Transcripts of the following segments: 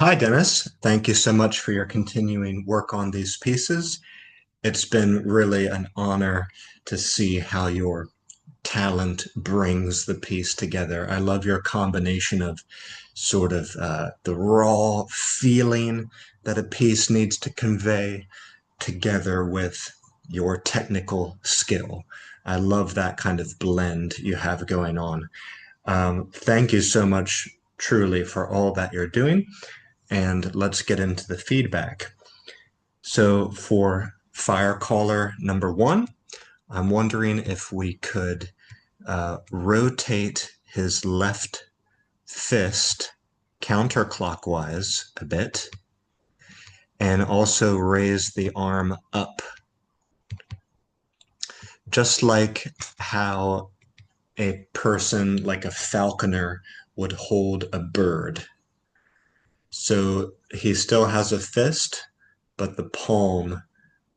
Hi, Dennis. Thank you so much for your continuing work on these pieces. It's been really an honor to see how your talent brings the piece together. I love your combination of the raw feeling that a piece needs to convey together with your technical skill. I love that kind of blend you have going on. Thank you so much, truly, for all that you're doing. And let's get into the feedback. So for Firecaller number one, I'm wondering if we could rotate his left fist counterclockwise a bit and also raise the arm up, just like how a person like a falconer would hold a bird. So he still has a fist, but the palm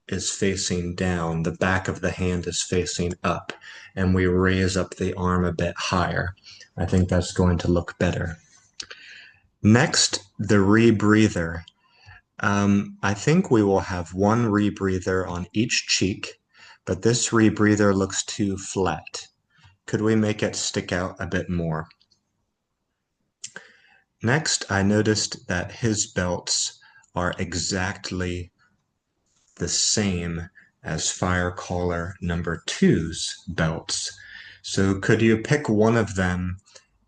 is facing down, the back of the hand is facing up, and we raise up the arm a bit higher. I think that's going to look better. Next, the rebreather. I think we will have one rebreather on each cheek, but this rebreather looks too flat. Could we make it stick out a bit more? Next, I noticed that his belts are exactly the same as Firecaller number two's belts. So could you pick one of them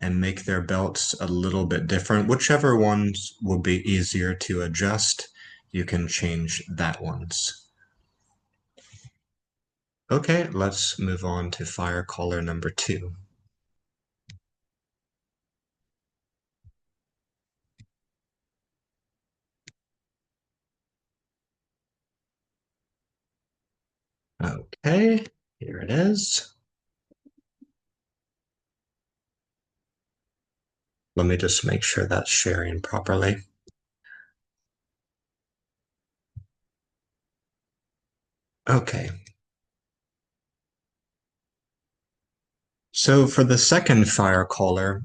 and make their belts a little bit different? Whichever ones will be easier to adjust, you can change that ones. Okay, let's move on to Firecaller number two. Okay, here it is. Let me just make sure that's sharing properly. Okay, so for the second Firecaller,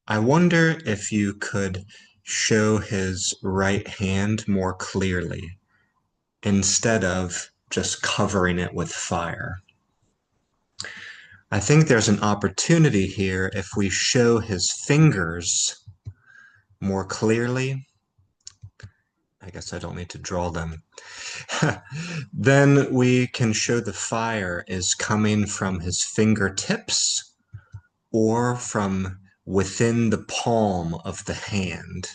I wonder if you could show his right hand more clearly instead of just covering it with fire. I think there's an opportunity here if we show his fingers more clearly. I guess I don't need to draw them. Then we can show the fire is coming from his fingertips or from within the palm of the hand.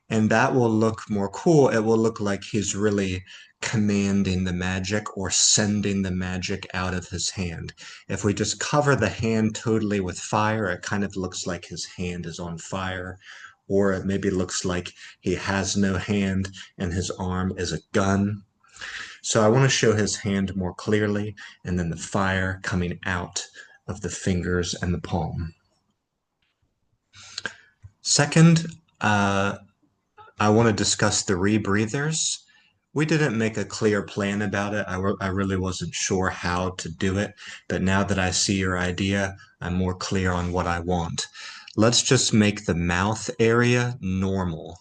And that will look more cool. It will look like he's really commanding the magic or sending the magic out of his hand. If we just cover the hand totally with fire, it kind of looks like his hand is on fire. Or it maybe looks like he has no hand and his arm is a gun. So I want to show his hand more clearly and then the fire coming out of the fingers and the palm. Second, I want to discuss the rebreathers. We didn't make a clear plan about it. I really wasn't sure how to do it, but now that I see your idea, I'm more clear on what I want. Let's just make the mouth area normal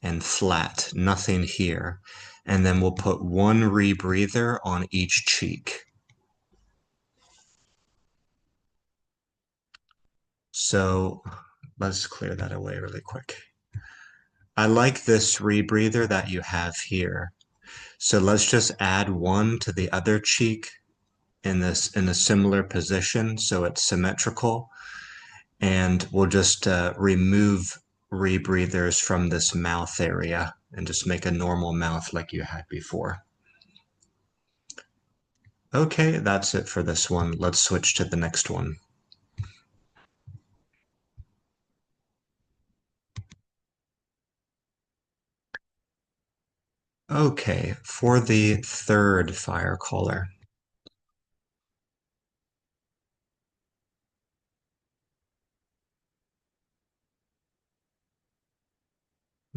and flat, nothing here. And then we'll put one rebreather on each cheek. So let's clear that away really quick. I like this rebreather that you have here. So let's just add one to the other cheek in a similar position so it's symmetrical. And we'll just remove rebreathers from this mouth area and just make a normal mouth like you had before. Okay, that's it for this one. Let's switch to the next one. Okay, for the third Firecallers.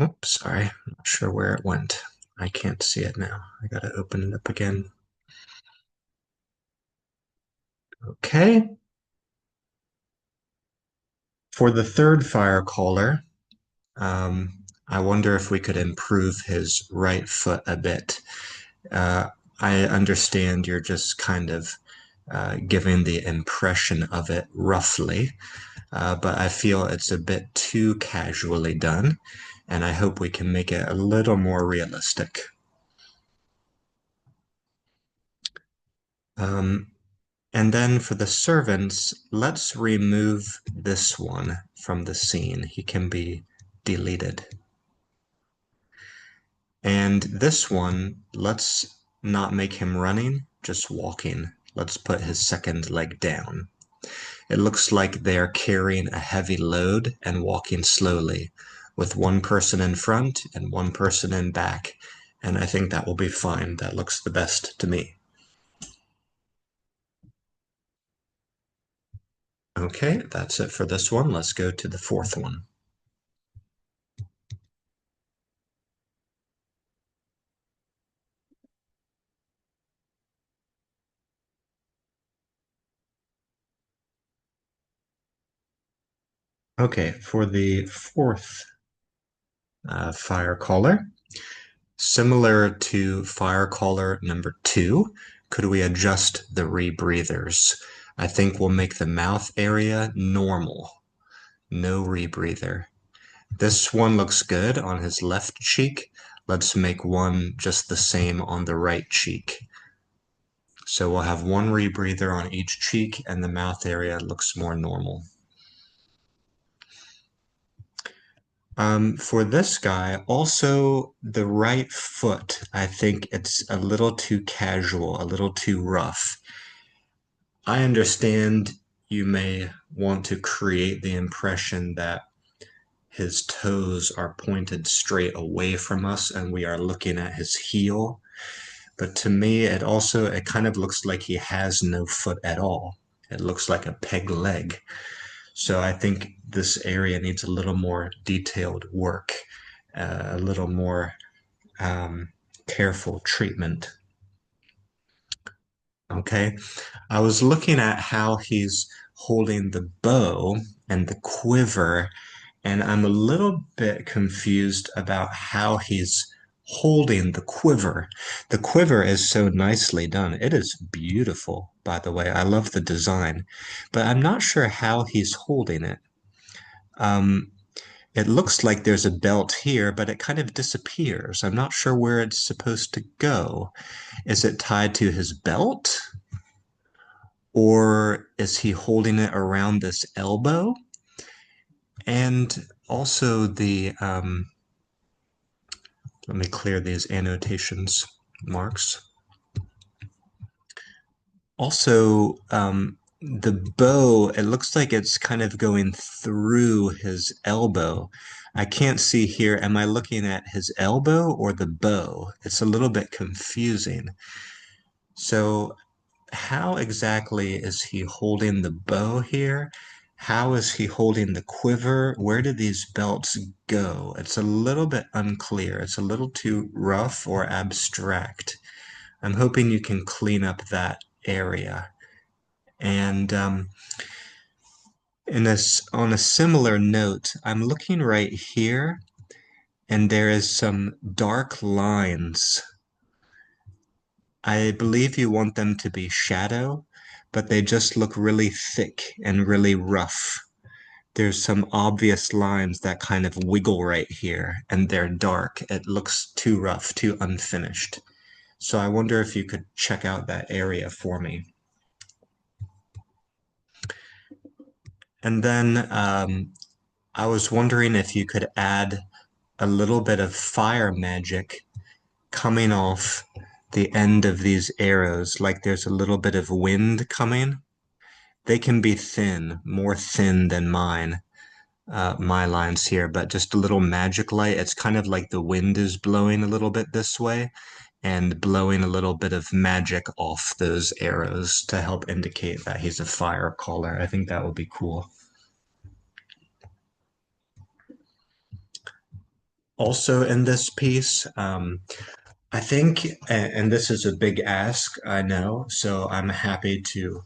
Oops, sorry, I'm not sure where it went. I can't see it now. I gotta open it up again. Okay, for the third Firecaller, I wonder if we could improve his right foot a bit. Uh, I understand you're just kind of giving the impression of it roughly, but I feel it's a bit too casually done, and I hope we can make it a little more realistic. Um, and then for the servants, let's remove this one from the scene. He can be deleted. And this one, let's not make him running, just walking. Let's put his second leg down. It looks like they are carrying a heavy load and walking slowly, with one person in front and one person in back. And I think that will be fine. That looks the best to me. Okay, that's it for this one. Let's go to the fourth one. Okay, for the fourth fire caller, similar to fire caller number two, could we adjust the rebreathers? I think we'll make the mouth area normal, no rebreather. This one looks good on his left cheek. Let's make one just the same on the right cheek. So we'll have one rebreather on each cheek and the mouth area looks more normal. For this guy, also the right foot, I think it's a little too casual, a little too rough. I understand you may want to create the impression that his toes are pointed straight away from us and we are looking at his heel. But to me, it kind of looks like he has no foot at all. It looks like a peg leg. So I think this area needs a little more detailed work, a little more careful treatment. Okay. I was looking at how he's holding the bow and the quiver, and I'm a little bit confused about how he's holding the quiver. The quiver is so nicely done. It is beautiful, by the way. I love the design, but I'm not sure how he's holding it. Um, it looks like there's a belt here, but it kind of disappears. I'm not sure where it's supposed to go. Is it tied to his belt? Or is he holding it around this elbow? And also let me clear these annotations marks. Also, the bow, it looks like it's kind of going through his elbow. I can't see here. Am I looking at his elbow or the bow? It's a little bit confusing. So how exactly is he holding the bow here? How is he holding the quiver? Where do these belts go? It's a little bit unclear. It's a little too rough or abstract. I'm hoping you can clean up that area. And on a similar note, I'm looking right here, and there is some dark lines. I believe you want them to be shadow, but they just look really thick and really rough. There's some obvious lines that kind of wiggle right here, and they're dark. It looks too rough, too unfinished. So I wonder if you could check out that area for me. And then I was wondering if you could add a little bit of fire magic coming off the end of these arrows, like there's a little bit of wind coming. They can be thin, more thin than my lines here, but just a little magic light. It's kind of like the wind is blowing a little bit this way and blowing a little bit of magic off those arrows to help indicate that he's a fire caller. I think that would be cool. Also in this piece, I think, and this is a big ask, I know, so I'm happy to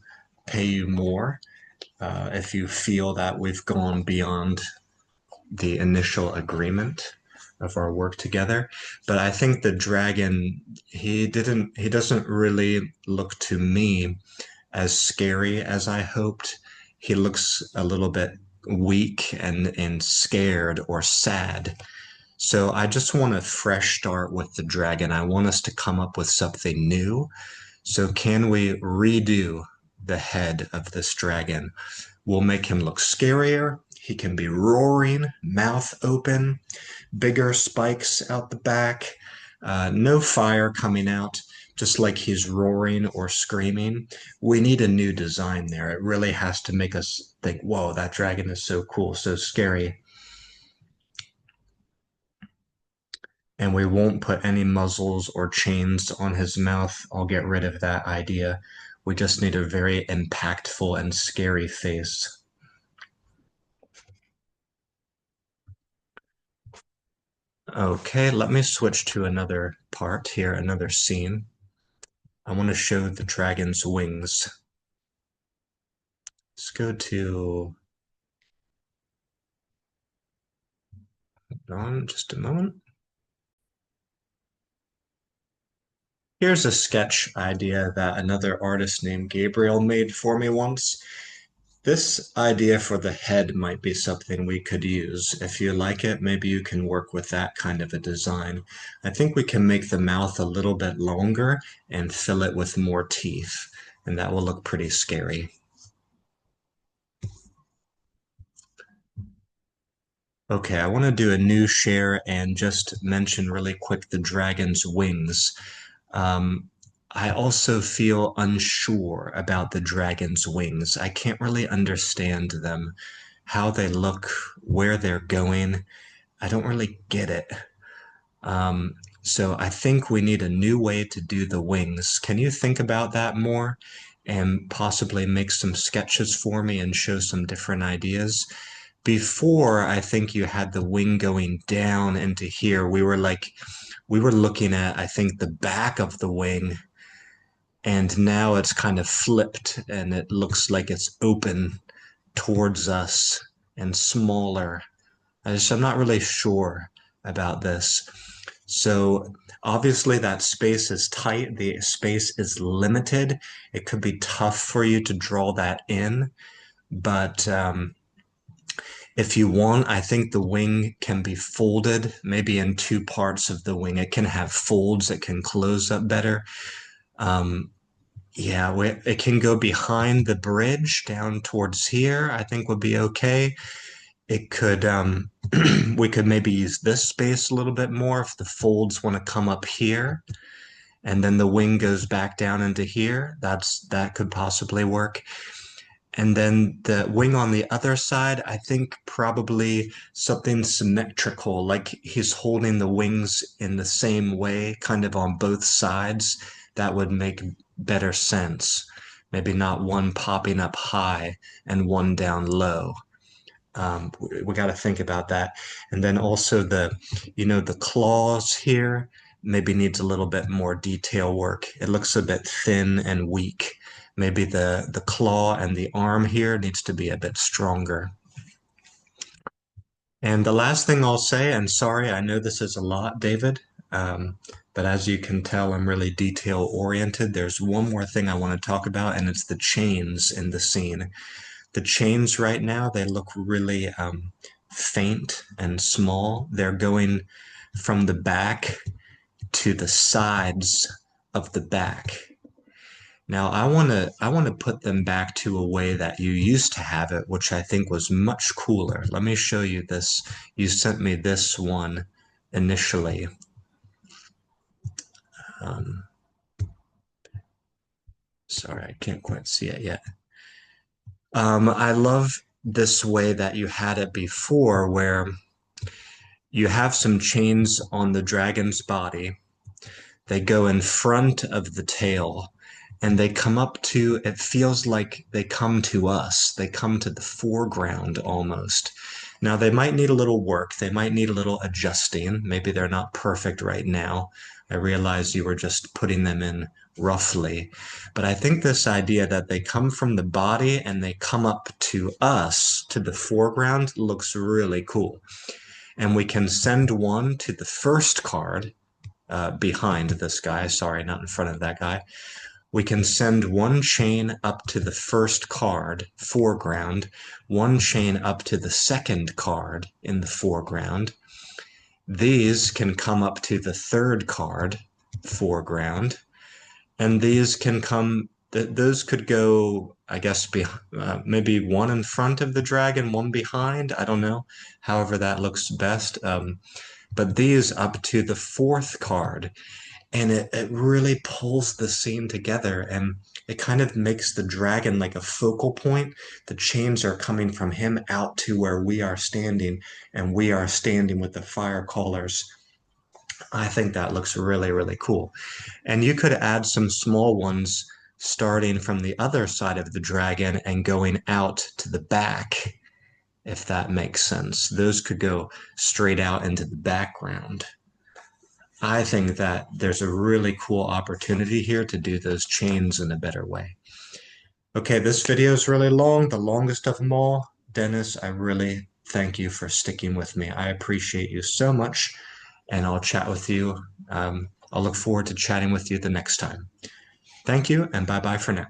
pay you more if you feel that we've gone beyond the initial agreement. of our work together. But I think the dragon, he doesn't really look to me as scary as I hoped. He looks a little bit weak and scared or sad. So I just want a fresh start with the dragon. I want us to come up with something new. So can we redo the head of this dragon? We'll make him look scarier. He can be roaring, mouth open, bigger spikes out the back, no fire coming out, just like he's roaring or screaming. We need a new design there. It really has to make us think, whoa, that dragon is so cool, so scary. And we won't put any muzzles or chains on his mouth. I'll get rid of that idea. We just need a very impactful and scary face. Okay, let me switch to another part here, another scene. I want to show the dragon's wings. Let's go to, hold on just a moment. Here's a sketch idea that another artist named Gabriel made for me once. This idea for the head might be something we could use. If you like it, maybe you can work with that kind of a design. I think we can make the mouth a little bit longer and fill it with more teeth, and that will look pretty scary. Okay, I want to do a new share and just mention really quick the dragon's wings. Um, I also feel unsure about the dragon's wings. I can't really understand them, how they look, where they're going. I don't really get it. So I think we need a new way to do the wings. Can you think about that more and possibly make some sketches for me and show some different ideas? Before, I think you had the wing going down into here. We were looking at, I think, the back of the wing, and now it's kind of flipped and it looks like it's open towards us and smaller. I'm not really sure about this. So obviously that space is tight, the space is limited. It could be tough for you to draw that in, but if you want, I think the wing can be folded maybe in two parts of the wing. It can have folds, it can close up better. Um, yeah, it can go behind the bridge down towards here, I think would be okay. It could, we could maybe use this space a little bit more if the folds want to come up here and then the wing goes back down into here. That could possibly work. And then the wing on the other side, I think probably something symmetrical, like he's holding the wings in the same way, kind of on both sides. That would make better sense. Maybe not one popping up high and one down low. We got to think about that. And then also the claws here maybe needs a little bit more detail work. It looks a bit thin and weak. Maybe the claw and the arm here needs to be a bit stronger. And the last thing I'll say, and sorry, I know this is a lot, David, but as you can tell, I'm really detail oriented. There's one more thing I want to talk about, and it's the chains in the scene. The chains right now, they look really faint and small. They're going from the back to the sides of the back. Now I want to put them back to a way that you used to have it, which I think was much cooler. Let me show you this. You sent me this one initially. Um, Sorry, I can't quite see it yet. I love this way that you had it before, where you have some chains on the dragon's body. They go in front of the tail and they come up to, it feels like they come to us. They come to the foreground almost. Now, they might need a little work. They might need a little adjusting. Maybe they're not perfect right now. I realize you were just putting them in roughly. But I think this idea that they come from the body and they come up to us, to the foreground, looks really cool. and we can send one to the first card behind this guy. Sorry, not in front of that guy. We can send one chain up to the first card, foreground, one chain up to the second card in the foreground. These can come up to the third card, foreground, and these can come, those could go, I guess, maybe one in front of the dragon, one behind. I don't know, however that looks best. But these up to the fourth card, and it really pulls the scene together, and it kind of makes the dragon like a focal point. The chains are coming from him out to where we are standing, and we are standing with the Firecallers. I think that looks really, really cool. And you could add some small ones starting from the other side of the dragon and going out to the back, if that makes sense. Those could go straight out into the background. I think that there's a really cool opportunity here to do those chains in a better way. Okay, this video is really long, the longest of them all. Dennis, I really thank you for sticking with me. I appreciate you so much, and I'll chat with you. I'll look forward to chatting with you the next time. Thank you, and bye-bye for now.